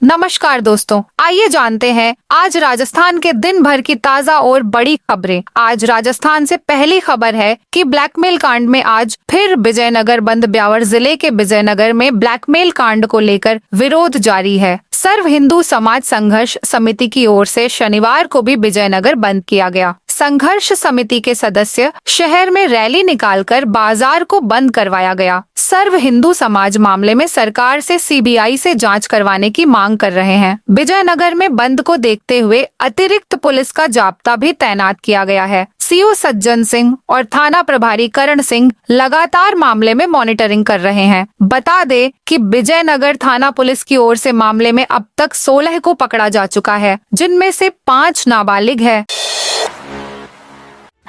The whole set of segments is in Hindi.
नमस्कार दोस्तों, आइए जानते हैं आज राजस्थान के दिन भर की ताजा और बड़ी खबरें। आज राजस्थान से पहली खबर है कि ब्लैकमेल कांड में आज फिर विजयनगर बंद। ब्यावर जिले के विजयनगर में ब्लैकमेल कांड को लेकर विरोध जारी है। सर्व हिंदू समाज संघर्ष समिति की ओर से शनिवार को भी विजयनगर बंद किया गया। संघर्ष समिति के सदस्य शहर में रैली निकालकर बाजार को बंद करवाया गया। सर्व हिंदू समाज मामले में सरकार से सीबीआई से जांच करवाने की मांग कर रहे हैं। विजयनगर में बंद को देखते हुए अतिरिक्त पुलिस का जाब्ता भी तैनात किया गया है। सीओ सज्जन सिंह और थाना प्रभारी करण सिंह लगातार मामले में मॉनिटरिंग कर रहे हैं। बता दें कि विजयनगर थाना पुलिस की ओर से मामले में अब तक 16 को पकड़ा जा चुका है, जिनमें से 5 नाबालिग है।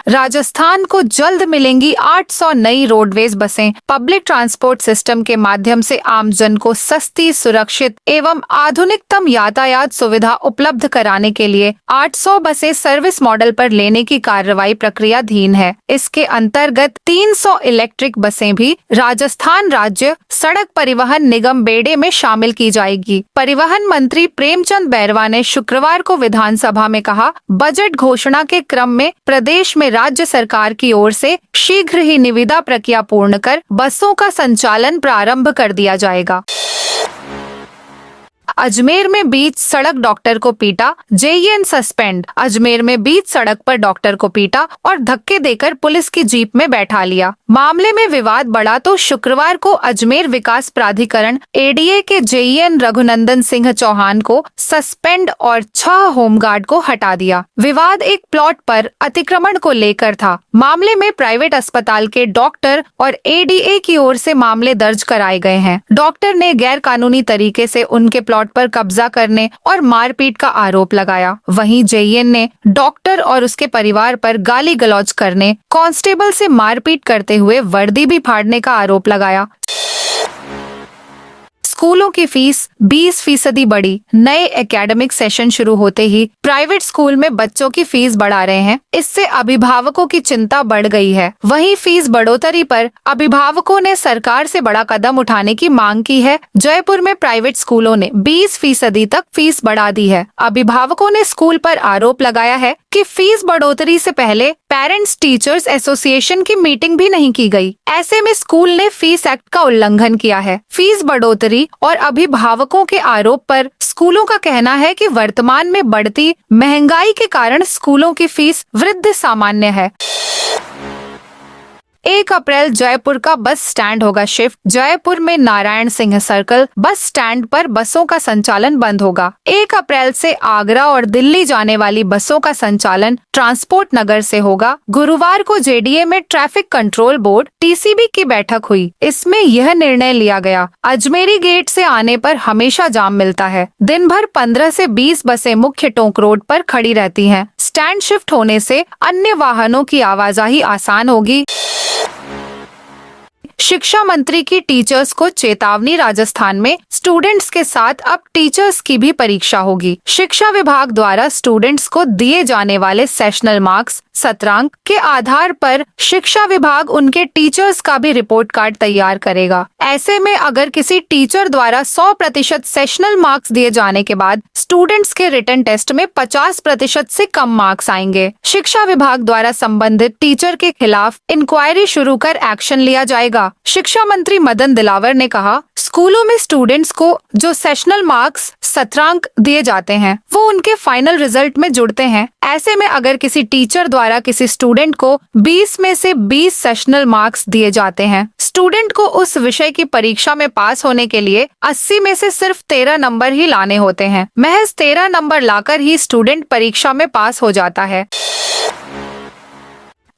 राजस्थान को जल्द मिलेंगी 800 नई रोडवेज बसें। पब्लिक ट्रांसपोर्ट सिस्टम के माध्यम से आमजन को सस्ती, सुरक्षित एवं आधुनिकतम यातायात सुविधा उपलब्ध कराने के लिए 800 बसें सर्विस मॉडल पर लेने की कार्रवाई प्रक्रियाधीन है। इसके अंतर्गत 300 इलेक्ट्रिक बसें भी राजस्थान राज्य सड़क परिवहन निगम बेड़े में शामिल की जाएगी। परिवहन मंत्री प्रेमचंद बैरवा ने शुक्रवार को विधानसभा में कहा, बजट घोषणा के क्रम में प्रदेश में राज्य सरकार की ओर से शीघ्र ही निविदा प्रक्रिया पूर्ण कर बसों का संचालन प्रारंभ कर दिया जाएगा। अजमेर में बीच सड़क डॉक्टर को पीटा, जेईएन सस्पेंड। अजमेर में बीच सड़क पर डॉक्टर को पीटा और धक्के देकर पुलिस की जीप में बैठा लिया। मामले में विवाद बढ़ा तो शुक्रवार को अजमेर विकास प्राधिकरण एडीए के जेईएन रघुनंदन सिंह चौहान को सस्पेंड और 6 होमगार्ड को हटा दिया। विवाद एक प्लॉट पर अतिक्रमण को लेकर था। मामले में प्राइवेट अस्पताल के डॉक्टर और एडीए की ओर से मामले दर्ज कराए गए हैं। डॉक्टर ने गैर कानूनी तरीके से उनके प्लॉट पर कब्जा करने और मारपीट का आरोप लगाया। वहीं जेईएन ने डॉक्टर और उसके परिवार पर गाली गलौज करने, कांस्टेबल से मारपीट करते हुए वर्दी भी फाड़ने का आरोप लगाया। स्कूलों की फीस 20% बढ़ी। नए एकेडमिक सेशन शुरू होते ही प्राइवेट स्कूल में बच्चों की फीस बढ़ा रहे हैं। इससे अभिभावकों की चिंता बढ़ गई है। वहीं फीस बढ़ोतरी पर अभिभावकों ने सरकार से बड़ा कदम उठाने की मांग की है। जयपुर में प्राइवेट स्कूलों ने 20% तक फीस बढ़ा दी है। अभिभावकों ने स्कूल पर आरोप लगाया है कि फीस बढ़ोतरी से पहले पेरेंट्स टीचर्स एसोसिएशन की मीटिंग भी नहीं की गई। ऐसे में स्कूल ने फीस एक्ट का उल्लंघन किया है। फीस बढ़ोतरी और अभिभावकों के आरोप पर स्कूलों का कहना है कि वर्तमान में बढ़ती महंगाई के कारण स्कूलों की फीस वृद्ध सामान्य है। 1 अप्रैल जयपुर का बस स्टैंड होगा शिफ्ट। जयपुर में Narayan Singh circle bus stand पर बसों का संचालन बंद होगा। 1 अप्रैल से आगरा और दिल्ली जाने वाली बसों का संचालन ट्रांसपोर्ट नगर से होगा। गुरुवार को जेडीए में ट्रैफिक कंट्रोल बोर्ड टीसीबी की बैठक हुई। इसमें यह निर्णय लिया गया, अजमेरी गेट से आने पर हमेशा जाम मिलता है। दिन भर 15 से 20 बसें मुख्य टोंक रोड पर खड़ी रहती हैं। स्टैंड शिफ्ट होने से अन्य वाहनों की आवाजाही आसान होगी। शिक्षा मंत्री की टीचर्स को चेतावनी। राजस्थान में स्टूडेंट्स के साथ अब टीचर्स की भी परीक्षा होगी। शिक्षा विभाग द्वारा स्टूडेंट्स को दिए जाने वाले सेशनल मार्क्स, सत्रांक के आधार पर शिक्षा विभाग उनके टीचर्स का भी रिपोर्ट कार्ड तैयार करेगा। ऐसे में अगर किसी टीचर द्वारा 100% सेशनल मार्क्स दिए जाने के बाद स्टूडेंट्स के रिटन टेस्ट में 50% से कम मार्क्स आएंगे, शिक्षा विभाग द्वारा संबंधित टीचर के खिलाफ इंक्वायरी शुरू कर एक्शन लिया जाएगा। शिक्षा मंत्री मदन दिलावर ने कहा, स्कूलों में स्टूडेंट्स को जो सेशनल मार्क्स, सत्रांक दिए जाते हैं वो उनके फाइनल रिजल्ट में जुड़ते हैं। ऐसे में अगर किसी टीचर द्वारा किसी स्टूडेंट को 20 में से 20 सेशनल मार्क्स दिए जाते हैं, स्टूडेंट को उस विषय की परीक्षा में पास होने के लिए 80 में से सिर्फ 13 नंबर ही लाने होते हैं। महज 13 नंबर लाकर ही स्टूडेंट परीक्षा में पास हो जाता है।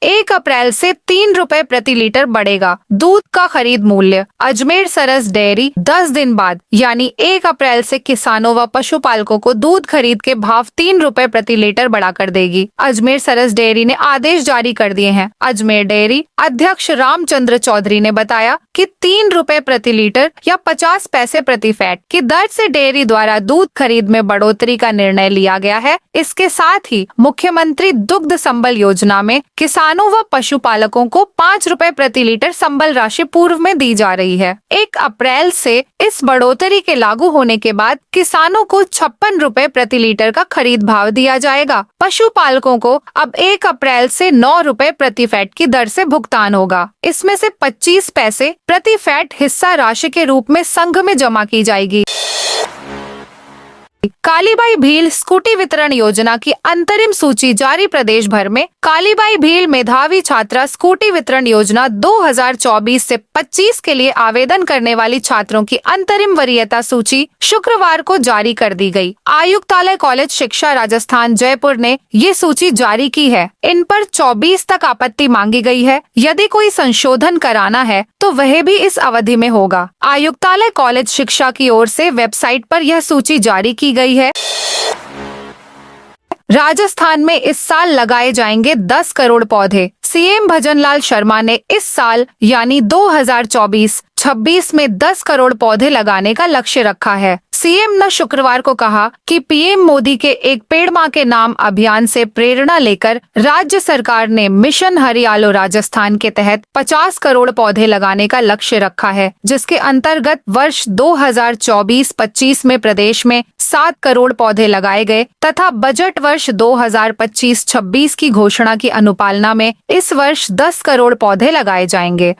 1 अप्रैल से 3 रुपए प्रति लीटर बढ़ेगा दूध का खरीद मूल्य। अजमेर सरस डेयरी 10 दिन बाद यानी 1 अप्रैल से किसानों व पशुपालकों को दूध खरीद के भाव 3 रुपए प्रति लीटर बढ़ाकर देगी। अजमेर सरस डेयरी ने आदेश जारी कर दिए हैं। अजमेर डेयरी अध्यक्ष रामचंद्र चौधरी ने बताया कि 3 रुपए प्रति लीटर या 50 पैसे प्रति फैट की दर से डेयरी द्वारा दूध खरीद में बढ़ोतरी का निर्णय लिया गया है। इसके साथ ही मुख्यमंत्री दुग्ध संबल योजना में किसान किसानों व पशुपालकों को 5 रुपए प्रति लीटर संबल राशि पूर्व में दी जा रही है। 1 अप्रैल से इस बढ़ोतरी के लागू होने के बाद किसानों को 56 रुपए प्रति लीटर का खरीद भाव दिया जाएगा। पशुपालकों को अब 1 अप्रैल से 9 रुपए प्रति फैट की दर से भुगतान होगा। इसमें से 25 पैसे प्रति फैट हिस्सा राशि के रूप में संघ में जमा की जाएगी। कालीबाई भील स्कूटी वितरण योजना की अंतरिम सूची जारी। प्रदेश भर में कालीबाई भील मेधावी छात्रा स्कूटी वितरण योजना 2024 से 25 के लिए आवेदन करने वाली छात्रों की अंतरिम वरीयता सूची शुक्रवार को जारी कर दी गई। आयुक्तालय कॉलेज शिक्षा राजस्थान जयपुर ने ये सूची जारी की है। इन पर 24 तक आपत्ति मांगी गई है। यदि कोई संशोधन कराना है तो वह भी इस अवधि में होगा। आयुक्तालय कॉलेज शिक्षा की ओर से वेबसाइट पर यह सूची जारी की गई है। राजस्थान में इस साल लगाए जाएंगे 10 करोड़ पौधे। सीएम भजनलाल शर्मा ने इस साल यानी 2024-26 में 10 करोड़ पौधे लगाने का लक्ष्य रखा है। सीएम ने शुक्रवार को कहा कि पीएम मोदी के एक पेड़ मां के नाम अभियान से प्रेरणा लेकर राज्य सरकार ने मिशन हरियालो राजस्थान के तहत 50 करोड़ पौधे लगाने का लक्ष्य रखा है, जिसके अंतर्गत वर्ष 2024-25 में प्रदेश में 7 करोड़ पौधे लगाए गए तथा बजट वर्ष 2025-26 की घोषणा की अनुपालना में इस वर्ष 10 करोड़ पौधे लगाए जाएंगे।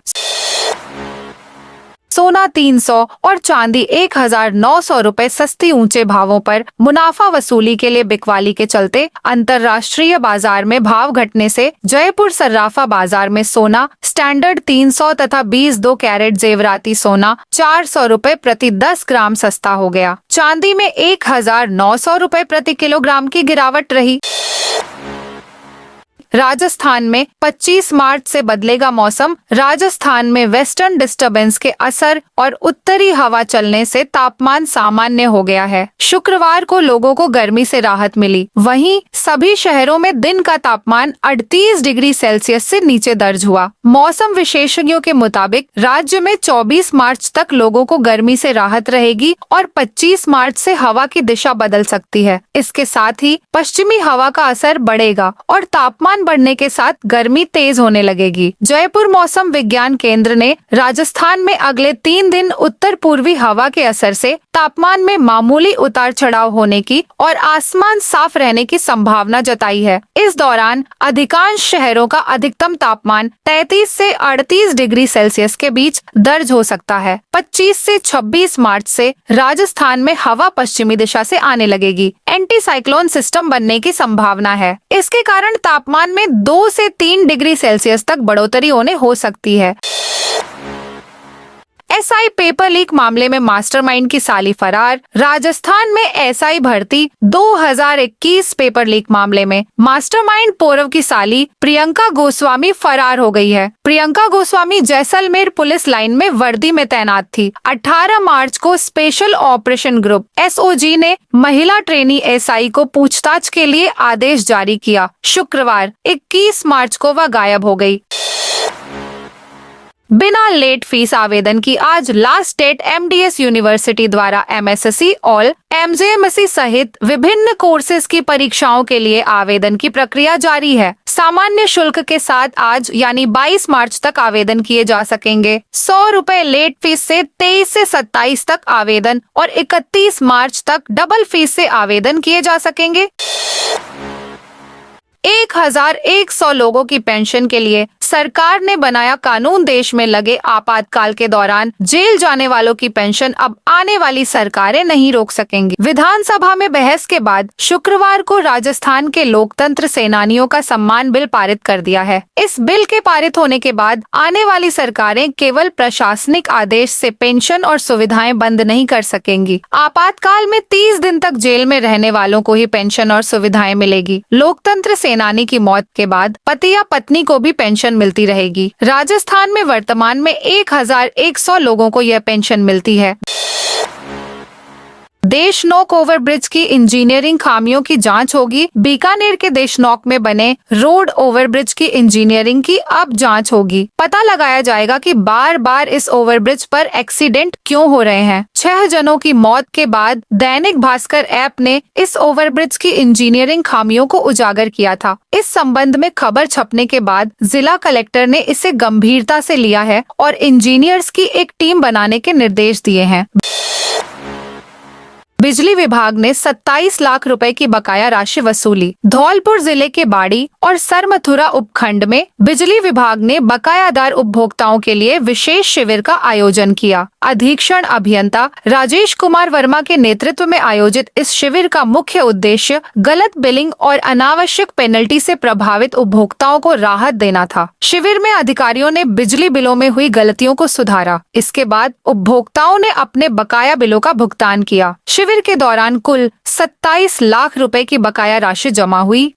सोना 300 और चांदी 1900 रुपए सस्ती ऊंचे भावों पर मुनाफा वसूली के लिए बिकवाली के चलते अंतर्राष्ट्रीय बाजार में भाव घटने से जयपुर सर्राफा बाजार में सोना स्टैंडर्ड 300 तथा 22 कैरेट जेवराती सोना 400 रुपए प्रति 10 ग्राम सस्ता हो गया। चांदी में 1900 रुपए प्रति किलोग्राम की गिरावट रही। राजस्थान में 25 मार्च से बदलेगा मौसम। राजस्थान में वेस्टर्न डिस्टर्बेंस के असर और उत्तरी हवा चलने से तापमान सामान्य हो गया है। शुक्रवार को लोगों को गर्मी से राहत मिली। वहीं सभी शहरों में दिन का तापमान 38 डिग्री सेल्सियस से नीचे दर्ज हुआ। मौसम विशेषज्ञों के मुताबिक राज्य में 24 मार्च तक लोगों को गर्मी से राहत रहेगी और 25 मार्च से हवा की दिशा बदल सकती है। इसके साथ ही पश्चिमी हवा का असर बढ़ेगा और तापमान बढ़ने के साथ गर्मी तेज होने लगेगी। जयपुर मौसम विज्ञान केंद्र ने राजस्थान में अगले 3 दिन उत्तर पूर्वी हवा के असर से तापमान में मामूली उतार चढ़ाव होने की और आसमान साफ रहने की संभावना जताई है। इस दौरान अधिकांश शहरों का अधिकतम तापमान 33 से 38 डिग्री सेल्सियस के बीच दर्ज हो सकता है। 25 से 26 मार्च से राजस्थान में हवा पश्चिमी दिशा से आने लगेगी। एंटी साइक्लोन सिस्टम बनने की संभावना है। इसके कारण तापमान में 2 से 3 डिग्री सेल्सियस तक बढ़ोतरी हो सकती है। एसआई पेपर लीक मामले में मास्टरमाइंड की साली फरार। राजस्थान में एसआई भर्ती 2021 पेपर लीक मामले में मास्टरमाइंड पौरव की साली प्रियंका गोस्वामी फरार हो गई है। प्रियंका गोस्वामी जैसलमेर पुलिस लाइन में वर्दी में तैनात थी। 18 मार्च को स्पेशल ऑपरेशन ग्रुप एसओजी ने महिला ट्रेनी एसआई को पूछताछ के लिए आदेश जारी किया। शुक्रवार 21 मार्च को वह गायब हो गई। बिना लेट फीस आवेदन की आज लास्ट डेट। एमडीएस यूनिवर्सिटी द्वारा एमएससी ऑल एमजेएमएससी सहित विभिन्न कोर्सेज की परीक्षाओं के लिए आवेदन की प्रक्रिया जारी है। सामान्य शुल्क के साथ आज यानी 22 मार्च तक आवेदन किए जा सकेंगे। 100 रुपए लेट फीस से 23 से 27 तक आवेदन और 31 मार्च तक डबल फीस से आवेदन किए जा सकेंगे। 1100 लोगों की पेंशन के लिए सरकार ने बनाया कानून। देश में लगे आपातकाल के दौरान जेल जाने वालों की पेंशन अब आने वाली सरकारें नहीं रोक सकेंगी। विधानसभा में बहस के बाद शुक्रवार को राजस्थान के लोकतंत्र सेनानियों का सम्मान बिल पारित कर दिया है। इस बिल के पारित होने के बाद आने वाली सरकारें केवल प्रशासनिक आदेश से पेंशन और सुविधाएं बंद नहीं कर सकेंगी। आपातकाल में 30 दिन तक जेल में रहने वालों को ही पेंशन और सुविधाएं मिलेगी। लोकतंत्र सेनानी की मौत के बाद पति या पत्नी को भी पेंशन मिलती रहेगी। राजस्थान में वर्तमान में 1100 लोगों को यह पेंशन मिलती है। देशनोक ओवरब्रिज की इंजीनियरिंग खामियों की जांच होगी। बीकानेर के देशनोक में बने रोड ओवरब्रिज की इंजीनियरिंग की अब जांच होगी। पता लगाया जाएगा कि बार बार इस ओवरब्रिज पर एक्सीडेंट क्यों हो रहे हैं। 6 जनों की मौत के बाद दैनिक भास्कर ऐप ने इस ओवरब्रिज की इंजीनियरिंग खामियों को उजागर किया था। इस संबंध में खबर छपने के बाद जिला कलेक्टर ने इसे गंभीरता से लिया है और इंजीनियर्स की एक टीम बनाने के निर्देश दिए हैं। बिजली विभाग ने 27 लाख रुपए की बकाया राशि वसूली। धौलपुर जिले के बाड़ी और सरमथुरा उपखंड में बिजली विभाग ने बकायादार उपभोक्ताओं के लिए विशेष शिविर का आयोजन किया। अधीक्षण अभियंता राजेश कुमार वर्मा के नेतृत्व में आयोजित इस शिविर का मुख्य उद्देश्य गलत बिलिंग और अनावश्यक पेनल्टी से प्रभावित उपभोक्ताओं को राहत देना था। शिविर में अधिकारियों ने बिजली बिलों में हुई गलतियों को सुधारा। इसके बाद उपभोक्ताओं ने अपने बकाया बिलों का भुगतान किया। शिविर के दौरान कुल 27 लाख रुपए की बकाया राशि जमा हुई।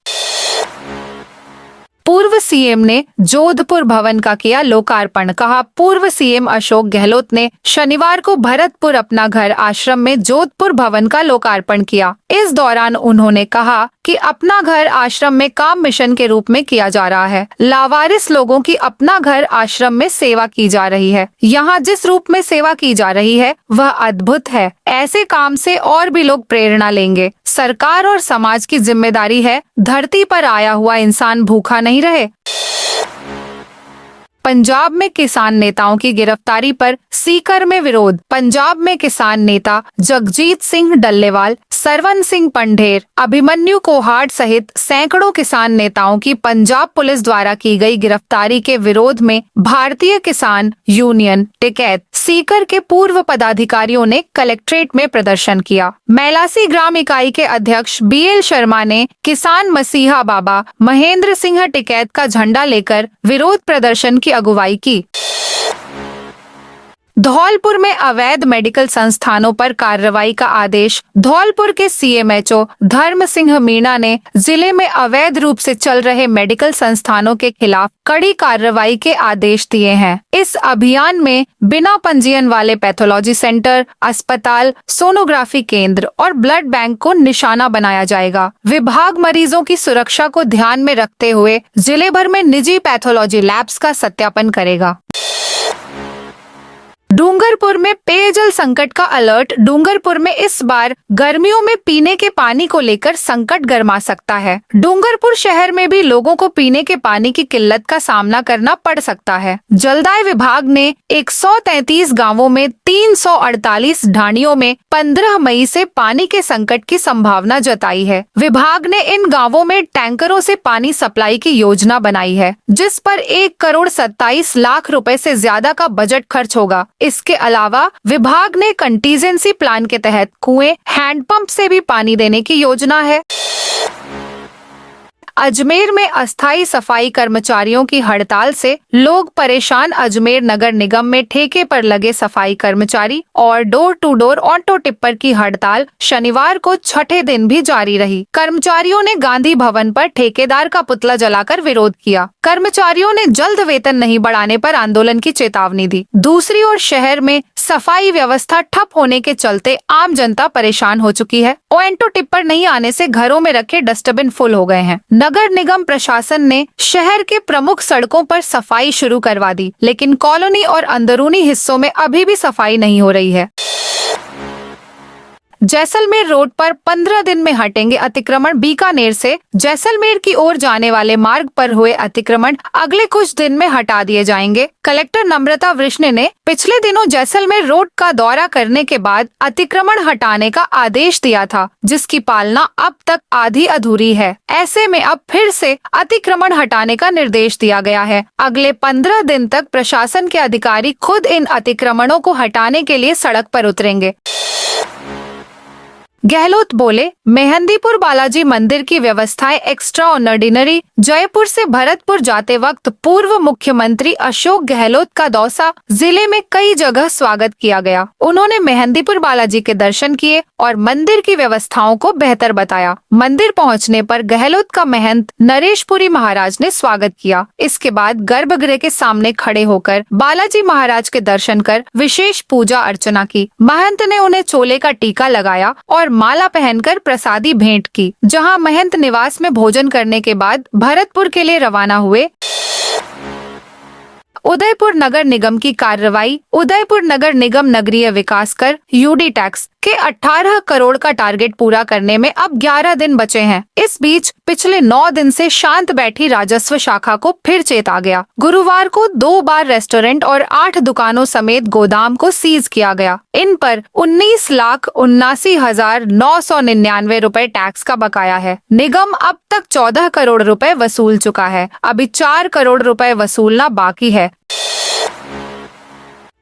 पूर्व सीएम ने जोधपुर भवन का किया लोकार्पण। कहा, पूर्व सीएम अशोक गहलोत ने शनिवार को भरतपुर अपना घर आश्रम में जोधपुर भवन का लोकार्पण किया। इस दौरान उन्होंने कहा कि अपना घर आश्रम में काम मिशन के रूप में किया जा रहा है। लावारिस लोगों की अपना घर आश्रम में सेवा की जा रही है। यहाँ जिस रूप में सेवा की जा रही है वह अद्भुत है। ऐसे काम से और भी लोग प्रेरणा लेंगे। सरकार और समाज की जिम्मेदारी है धरती पर आया हुआ इंसान भूखा नहीं रहे। पंजाब में किसान नेताओं की गिरफ्तारी पर सीकर में विरोध। पंजाब में किसान नेता जगजीत सिंह डल्लेवाल, सरवन सिंह पंढेर, अभिमन्यु कोहाड़ सहित सैकड़ों किसान नेताओं की पंजाब पुलिस द्वारा की गई गिरफ्तारी के विरोध में भारतीय किसान यूनियन टिकैत सीकर के पूर्व पदाधिकारियों ने कलेक्ट्रेट में प्रदर्शन किया। मैलासी ग्राम इकाई के अध्यक्ष BL शर्मा ने किसान मसीहा बाबा महेंद्र सिंह टिकैत का झंडा लेकर विरोध प्रदर्शन की अगुवाई की। धौलपुर में अवैध मेडिकल संस्थानों पर कार्रवाई का आदेश। धौलपुर के CMHO धर्म सिंह मीणा ने जिले में अवैध रूप से चल रहे मेडिकल संस्थानों के खिलाफ कड़ी कार्रवाई के आदेश दिए हैं। इस अभियान में बिना पंजीयन वाले पैथोलॉजी सेंटर, अस्पताल, सोनोग्राफी केंद्र और ब्लड बैंक को निशाना बनाया जाएगा। विभाग मरीजों की सुरक्षा को ध्यान में रखते हुए जिले भर में निजी पैथोलॉजी लैब्स का सत्यापन करेगा। डूंगरपुर में पेयजल संकट का अलर्ट। डूंगरपुर में इस बार गर्मियों में पीने के पानी को लेकर संकट गर्मा सकता है। डूंगरपुर शहर में भी लोगों को पीने के पानी की किल्लत का सामना करना पड़ सकता है। जलदाय विभाग ने 133 गांवों में 348 ढाणियों में 15 मई से पानी के संकट की संभावना जताई है। विभाग ने इन गांवों में टैंकरों से पानी सप्लाई की योजना बनाई है, जिस पर 1,27 लाख रुपए से ज्यादा का बजट खर्च होगा। इसके अलावा विभाग ने कंटीजेंसी प्लान के तहत कुएं, हैंडपंप से भी पानी देने की योजना है। अजमेर में अस्थायी सफाई कर्मचारियों की हड़ताल से लोग परेशान। अजमेर नगर निगम में ठेके पर लगे सफाई कर्मचारी और door to door auto tipper की हड़ताल शनिवार को छठे दिन भी जारी रही। कर्मचारियों ने गांधी भवन पर ठेकेदार का पुतला जलाकर विरोध किया। कर्मचारियों ने जल्द वेतन नहीं बढ़ाने पर आंदोलन की चेतावनी दी। दूसरी ओर शहर में सफाई व्यवस्था ठप होने के चलते आम जनता परेशान हो चुकी है। ऑटो टिप्पर नहीं आने से घरों में रखे डस्टबिन फुल हो गए हैं। नगर निगम प्रशासन ने शहर के प्रमुख सड़कों पर सफाई शुरू करवा दी, लेकिन कॉलोनी और अंदरूनी हिस्सों में अभी भी सफाई नहीं हो रही है। जैसलमेर रोड पर 15 दिन में हटेंगे अतिक्रमण। बीकानेर से जैसलमेर की ओर जाने वाले मार्ग पर हुए अतिक्रमण अगले कुछ दिन में हटा दिए जाएंगे। कलेक्टर नम्रता वृष्णे ने पिछले दिनों जैसलमेर रोड का दौरा करने के बाद अतिक्रमण हटाने का आदेश दिया था, जिसकी पालना अब तक आधी अधूरी है। ऐसे में अब फिर से अतिक्रमण हटाने का निर्देश दिया गया है। अगले 15 दिन तक प्रशासन के अधिकारी खुद इन अतिक्रमणों को हटाने के लिए सड़क पर उतरेंगे। गहलोत बोले, मेहंदीपुर बालाजी मंदिर की व्यवस्थाएं एक्स्ट्रा ऑर्डिनरी। जयपुर से भरतपुर जाते वक्त पूर्व मुख्यमंत्री अशोक गहलोत का दौसा जिले में कई जगह स्वागत किया गया। उन्होंने मेहंदीपुर बालाजी के दर्शन किए और मंदिर की व्यवस्थाओं को बेहतर बताया। मंदिर पहुंचने पर गहलोत का महंत नरेशपुरी महाराज ने स्वागत किया। इसके बाद गर्भगृह के सामने खड़े होकर बालाजी महाराज के दर्शन कर विशेष पूजा अर्चना की। महंत ने उन्हें चोले का टीका लगाया और माला पहनकर प्रसादी भेंट की। जहां महंत निवास में भोजन करने के बाद भरतपुर के लिए रवाना हुए। उदयपुर नगर निगम की कार्रवाई। उदयपुर नगर निगम नगरीय विकास कर यूडी टैक्स के 18 करोड़ का टारगेट पूरा करने में अब 11 दिन बचे हैं। इस बीच पिछले 9 दिन से शांत बैठी राजस्व शाखा को फिर चेत आ गया। गुरुवार को 2 बार रेस्टोरेंट और 8 दुकानों समेत गोदाम को सीज किया गया। इन पर 19,79,999 रुपए टैक्स का बकाया है। निगम अब तक 14 करोड़ रुपए वसूल चुका है। अभी 4 करोड़ रुपए वसूलना बाकी है।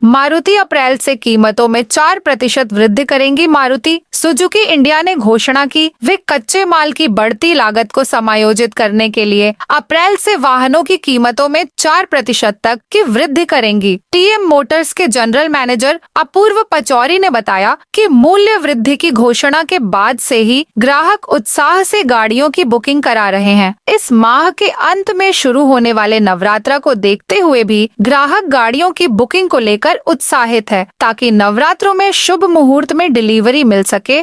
मारुति अप्रैल से कीमतों में 4% वृद्धि करेंगी। मारुति सुजुकी इंडिया ने घोषणा की वे कच्चे माल की बढ़ती लागत को समायोजित करने के लिए अप्रैल से वाहनों की कीमतों में 4% तक की वृद्धि करेंगी। टीएम मोटर्स के जनरल मैनेजर अपूर्व पचौरी ने बताया कि मूल्य वृद्धि की घोषणा के बाद से ही ग्राहक उत्साह से गाड़ियों की बुकिंग करा रहे हैं। इस माह के अंत में शुरू होने वाले नवरात्र को देखते हुए भी ग्राहक गाड़ियों की बुकिंग को लेकर उत्साहित है ताकि नवरात्रों में शुभ मुहूर्त में डिलीवरी मिल सके।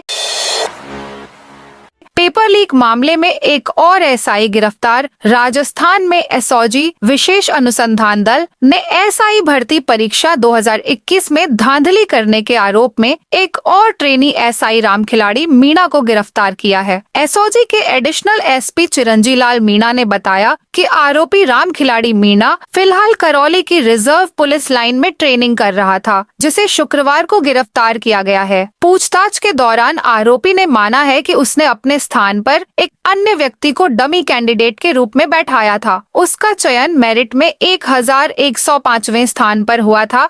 पेपर लीक मामले में एक और एसआई गिरफ्तार। राजस्थान में एसओजी विशेष अनुसंधान दल ने एसआई भर्ती परीक्षा 2021 में धांधली करने के आरोप में एक और ट्रेनी एसआई रामखिलाड़ी मीणा को गिरफ्तार किया है। एसओजी के एडिशनल एसपी चिरंजी लाल मीणा ने बताया कि आरोपी रामखिलाड़ी मीणा फिलहाल करौली की रिजर्व पुलिस लाइन में ट्रेनिंग कर रहा था, जिसे शुक्रवार को गिरफ्तार किया गया है। पूछताछ के दौरान आरोपी ने माना है कि उसने अपने स्थान पर एक अन्य व्यक्ति को डमी कैंडिडेट के रूप में बैठाया था। उसका चयन मेरिट में 1105वें स्थान पर हुआ था।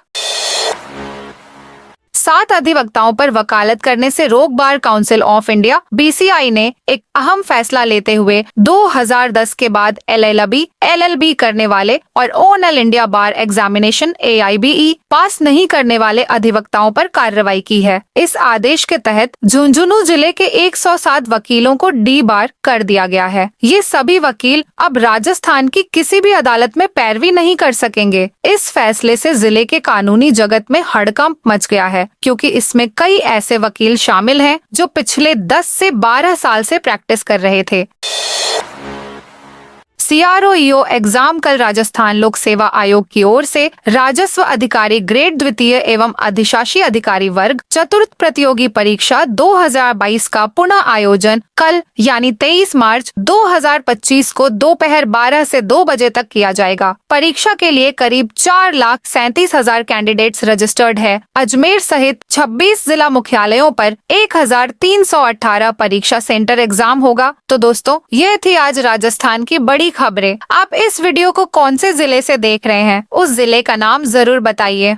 7 अधिवक्ताओं पर वकालत करने से रोक bar council of India BCI ने एक अहम फैसला लेते हुए 2010 के बाद एलएलबी करने वाले और ऑल इंडिया बार एग्जामिनेशन AIBE पास नहीं करने वाले अधिवक्ताओं पर कार्रवाई की है। इस आदेश के तहत झुंझुनू जिले के 107 वकीलों को डी बार कर दिया गया है। ये सभी वकील अब राजस्थान की किसी भी अदालत में पैरवी नहीं कर सकेंगे। इस फैसले से जिले के कानूनी जगत में हड़कंप मच गया है, क्योंकि इसमें कई ऐसे वकील शामिल हैं जो पिछले 10 से 12 साल से प्रैक्टिस कर रहे थे। CRO-EO एग्जाम कल राजस्थान लोक सेवा आयोग की ओर से राजस्व अधिकारी ग्रेड द्वितीय एवं अधिशासी अधिकारी वर्ग चतुर्थ प्रतियोगी परीक्षा 2022 का पुनः आयोजन कल यानी 23 मार्च 2025 को दोपहर 12 से 2 बजे तक किया जाएगा। परीक्षा के लिए करीब 4,37,000 कैंडिडेट्स रजिस्टर्ड है। अजमेर सहित 26 जिला मुख्यालयों पर 1,318 परीक्षा सेंटर एग्जाम होगा। तो दोस्तों, यह थी आज राजस्थान की बड़ी खबरें। आप इस वीडियो को कौन से जिले से देख रहे हैं, उस जिले का नाम जरूर बताइए।